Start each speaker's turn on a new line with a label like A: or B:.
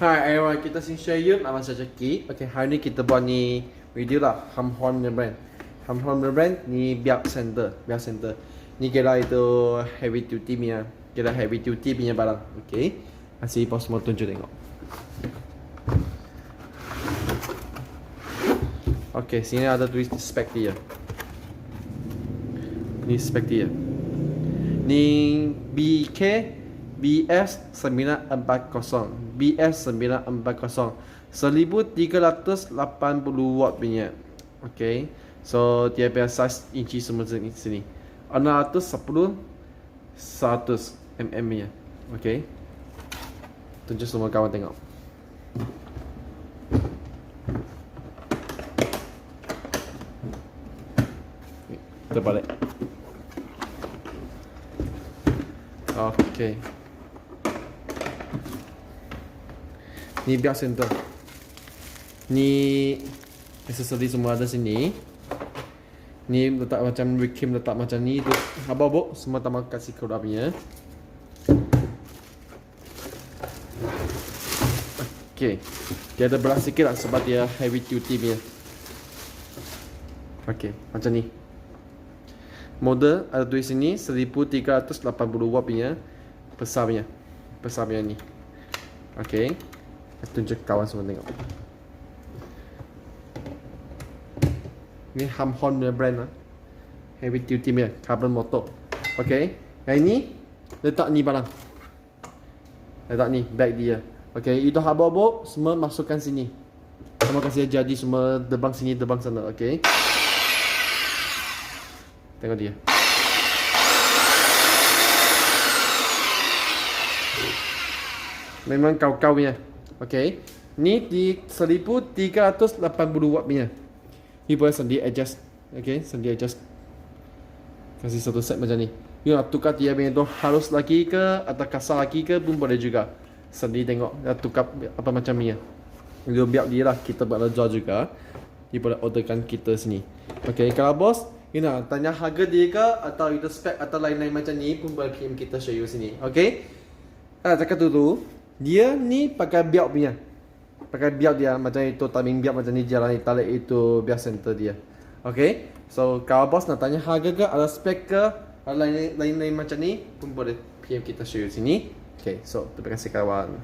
A: Hi everyone, kita sing share you nama saya Jackie. Okay, hari ni kita buat ni video lah HUMHON brand. HUMHON brand ni biak center. Ni kira itu heavy duty punya, kira heavy duty punya barang. Okay, kasih pause semua tunjuk tengok. Okay, sini ada tulis spek dia. Ni spek dia. Ni BK-BS940 BS940 1380 watt punya. Okay, so dia punya size inci semua sini 610 100 mm nya. Okay, tunjuk semua kawan tengok. Kita balik. Okay, ni biak center. Ni aksesori semua ada sini. Ni letak macam rekim, letak macam ni tu. Habis semua tambah kasih kerapnya. Okay, dia ada berat sikit lah sebab dia heavy duty punya. Okay, macam ni. Model ada tulis sini 1380 watt punya, besar punya ni. Okay, tunjuk kawan semua tengok. Ni HUMHON punya brand lah, heavy duty punya carbon motor. Okay, yang ini letak ni barang, letak ni bag dia. Okay, itu habuk semua masukkan sini. Semua kasih jadi semua debang sini, debang sana. Okay, tengok dia. Memang kau-kau punya. Okay, ni di 1380 watt punya. Ni boleh sendiri adjust. Okay, sendiri adjust. Kasih satu set macam ni. You nak tukar dia punya tu halus lagi ke atau kasar lagi ke pun boleh juga. Sendiri tengok nak tukar apa macam ni. Dia biar dia lah, kita buat jual juga. Dia boleh orderkan kita sini. Okay, kalau bos you nak tanya harga dia ke atau itu spek atau lain-lain macam ni pun boleh PM kita show you sini. Okay, cakap dulu dia ni pakai biak punya. Pakai biak dia macam itu, timing biak macam ni jalan tarik itu biak center dia. Okay, so kalau bos nak tanya harga ke ada spek ke lain-lain macam ni pun boleh PM kita show you sini. Okay, so terima kasih kawan.